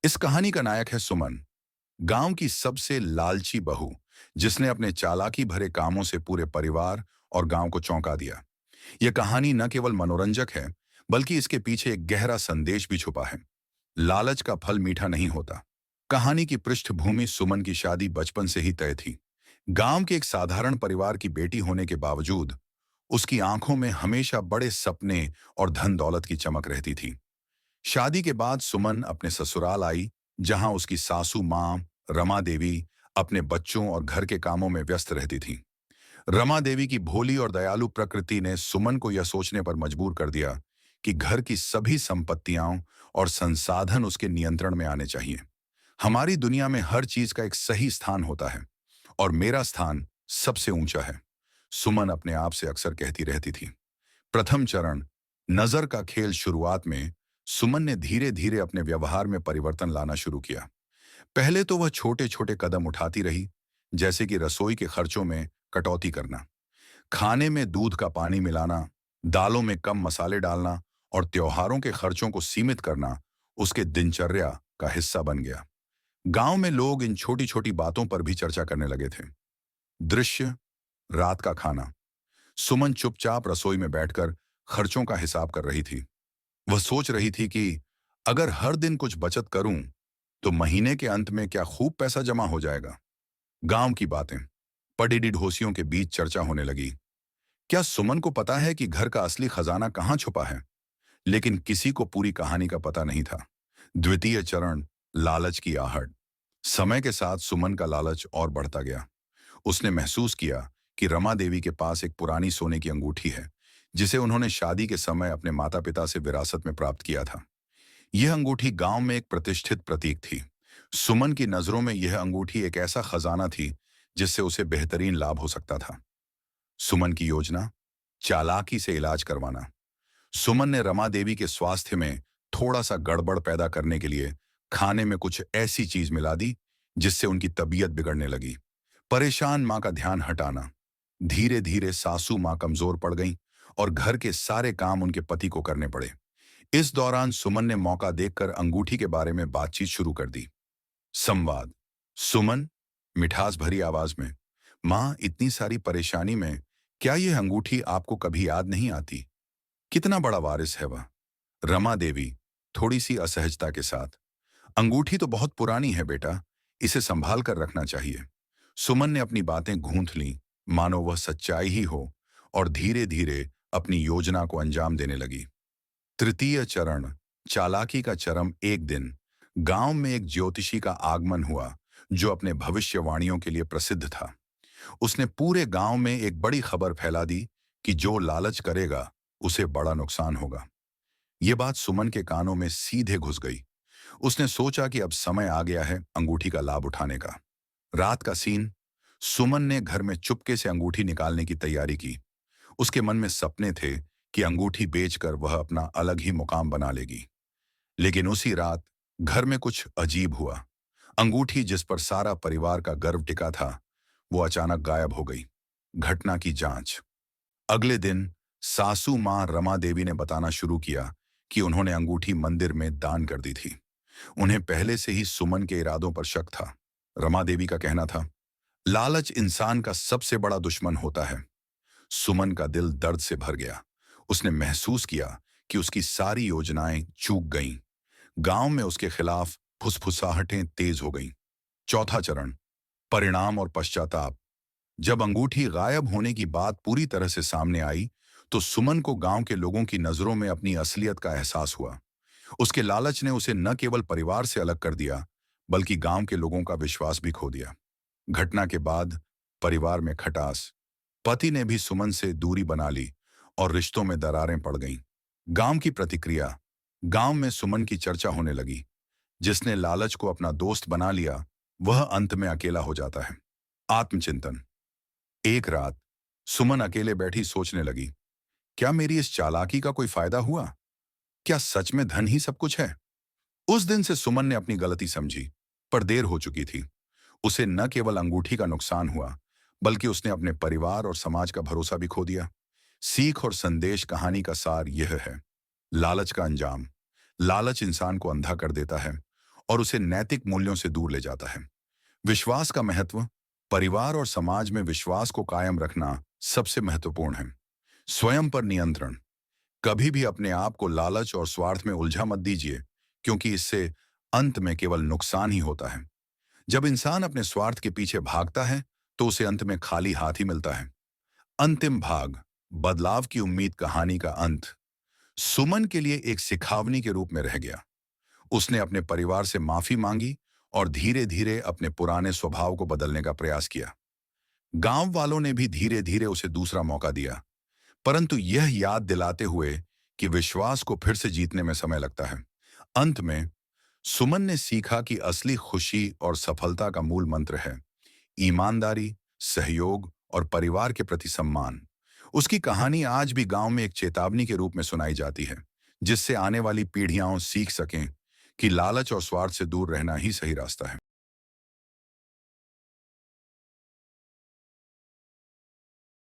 इस कहानी का नायक है सुमन, गांव की सबसे लालची बहू, जिसने अपने चालाकी भरे कामों से पूरे परिवार और गांव को चौंका दिया। यह कहानी न केवल मनोरंजक है, बल्कि इसके पीछे एक गहरा संदेश भी छुपा है। लालच का फल मीठा नहीं होता। कहानी की पृष्ठभूमि सुमन की शादी बचपन से ही तय थी। गांव के एक साधारण परिवार की बेटी होने के बावजूद उसकी आंखों में हमेशा बड़े सपने और धन दौलत की चमक रहती थी। शादी के बाद सुमन अपने ससुराल आई, जहां उसकी सासू मां रमा देवी अपने बच्चों और घर के कामों में व्यस्त रहती थीं। रमा देवी की भोली और दयालु प्रकृति ने सुमन को यह सोचने पर मजबूर कर दिया कि घर की सभी संपत्तियां और संसाधन उसके नियंत्रण में आने चाहिए। हमारी दुनिया में हर चीज का एक सही स्थान होता है, और मेरा स्थान सबसे ऊंचा है, सुमन अपने आप से अक्सर कहती रहती थी। प्रथम चरण, नजर का खेल। शुरुआत में सुमन ने धीरे धीरे अपने व्यवहार में परिवर्तन लाना शुरू किया। पहले तो वह छोटे छोटे कदम उठाती रही, जैसे कि रसोई के खर्चों में कटौती करना, खाने में दूध का पानी मिलाना, दालों में कम मसाले डालना और त्योहारों के खर्चों को सीमित करना उसके दिनचर्या का हिस्सा बन गया। गांव में लोग इन छोटी छोटी बातों पर भी चर्चा करने लगे थे। दृश्य, रात का खाना। सुमन चुपचाप रसोई में बैठकर खर्चों का हिसाब कर रही थी। वह सोच रही थी कि अगर हर दिन कुछ बचत करूं, तो महीने के अंत में क्या खूब पैसा जमा हो जाएगा। गांव की बातें, पढ़ी ढोसियों के बीच चर्चा होने लगी। क्या सुमन को पता है कि घर का असली खजाना कहां छुपा है? लेकिन किसी को पूरी कहानी का पता नहीं था। द्वितीय चरण, लालच की आहट। समय के साथ सुमन का लालच और बढ़ता गया। उसने महसूस किया कि रमा देवी के पास एक पुरानी सोने की अंगूठी है, जिसे उन्होंने शादी के समय अपने माता पिता से विरासत में प्राप्त किया था। यह अंगूठी गांव में एक प्रतिष्ठित प्रतीक थी। सुमन की नजरों में यह अंगूठी एक ऐसा खजाना थी जिससे उसे बेहतरीन लाभ हो सकता था। सुमन की योजना, चालाकी से इलाज करवाना। सुमन ने रमा देवी के स्वास्थ्य में थोड़ा सा गड़बड़ पैदा करने के लिए खाने में कुछ ऐसी चीज मिला दी जिससे उनकी तबीयत बिगड़ने लगी। परेशान मां का ध्यान हटाना। धीरे धीरे सासू मां कमजोर पड़ गईं और घर के सारे काम उनके पति को करने पड़े। इस दौरान सुमन ने मौका देखकर अंगूठी के बारे में बातचीत शुरू कर दी। संवाद। सुमन, मिठास भरी आवाज में, मां, इतनी सारी परेशानी में क्या यह अंगूठी आपको कभी याद नहीं आती? कितना बड़ा वारिस है वह। रमा देवी, थोड़ी सी असहजता के साथ, अंगूठी तो बहुत पुरानी है बेटा, इसे संभाल कर रखना चाहिए। सुमन ने अपनी बातें गूंथ लीं, मानो वह सच्चाई ही हो, और धीरे धीरे अपनी योजना को अंजाम देने लगी। तृतीय चरण, चालाकी का चरम। एक दिन गांव में एक ज्योतिषी का आगमन हुआ, जो अपने भविष्यवाणियों के लिए प्रसिद्ध था। उसने पूरे गांव में एक बड़ी खबर फैला दी कि जो लालच करेगा उसे बड़ा नुकसान होगा। यह बात सुमन के कानों में सीधे घुस गई। उसने सोचा कि अब समय आ गया है अंगूठी का लाभ उठाने का। रात का सीन। सुमन ने घर में चुपके से अंगूठी निकालने की तैयारी की। उसके मन में सपने थे कि अंगूठी बेचकर वह अपना अलग ही मुकाम बना लेगी। लेकिन उसी रात घर में कुछ अजीब हुआ। अंगूठी जिस पर सारा परिवार का गर्व टिका था, वो अचानक गायब हो गई। घटना की जांच। अगले दिन सासू मां रमा देवी ने बताना शुरू किया कि उन्होंने अंगूठी मंदिर में दान कर दी थी। उन्हें पहले से ही सुमन के इरादों पर शक था। रमा देवी का कहना था, लालच इंसान का सबसे बड़ा दुश्मन होता है। सुमन का दिल दर्द से भर गया। उसने महसूस किया कि उसकी सारी योजनाएं चूक गईं। गांव में उसके खिलाफ फुसफुसाहटें तेज हो गईं। चौथा चरण, परिणाम और पश्चाताप। जब अंगूठी गायब होने की बात पूरी तरह से सामने आई, तो सुमन को गांव के लोगों की नजरों में अपनी असलियत का एहसास हुआ। उसके लालच ने उसे न केवल परिवार से अलग कर दिया, बल्कि गांव के लोगों का विश्वास भी खो दिया। घटना के बाद परिवार में खटास। पति ने भी सुमन से दूरी बना ली और रिश्तों में दरारें पड़ गईं। गांव की प्रतिक्रिया। गांव में सुमन की चर्चा होने लगी। जिसने लालच को अपना दोस्त बना लिया, वह अंत में अकेला हो जाता है। आत्मचिंतन। एक रात सुमन अकेले बैठी सोचने लगी, क्या मेरी इस चालाकी का कोई फायदा हुआ? क्या सच में धन ही सब कुछ है? उस दिन से सुमन ने अपनी गलती समझी, पर देर हो चुकी थी। उसे न केवल अंगूठी का नुकसान हुआ, बल्कि उसने अपने परिवार और समाज का भरोसा भी खो दिया। सीख और संदेश कहानी का सार यह है, लालच का अंजाम। लालच इंसान को अंधा कर देता है और उसे नैतिक मूल्यों से दूर ले जाता है। विश्वास का महत्व। परिवार और समाज में विश्वास को कायम रखना सबसे महत्वपूर्ण है। स्वयं पर नियंत्रण। कभी भी अपने आप को लालच और स्वार्थ में उलझा मत दीजिए, क्योंकि इससे अंत में केवल नुकसान ही होता है। जब इंसान अपने स्वार्थ के पीछे भागता है तो उसे अंत में खाली हाथ ही मिलता है। अंतिम भाग। बदलाव की उम्मीद कहानी का अंत सुमन के लिए एक सिखावनी के रूप में रह गया। उसने अपने परिवार से माफी मांगी और धीरे धीरे अपने पुराने स्वभाव को बदलने का प्रयास किया। गांव वालों ने भी धीरे धीरे उसे दूसरा मौका दिया, परंतु यह याद दिलाते हुए कि विश्वास को फिर से जीतने में समय लगता है। अंत में सुमन ने सीखा कि असली खुशी और सफलता का मूल मंत्र है ईमानदारी, सहयोग और परिवार के प्रति सम्मान। उसकी कहानी आज भी गांव में एक चेतावनी के रूप में सुनाई जाती है, जिससे आने वाली पीढ़ियां सीख सकें कि लालच और स्वार्थ से दूर रहना ही सही रास्ता है।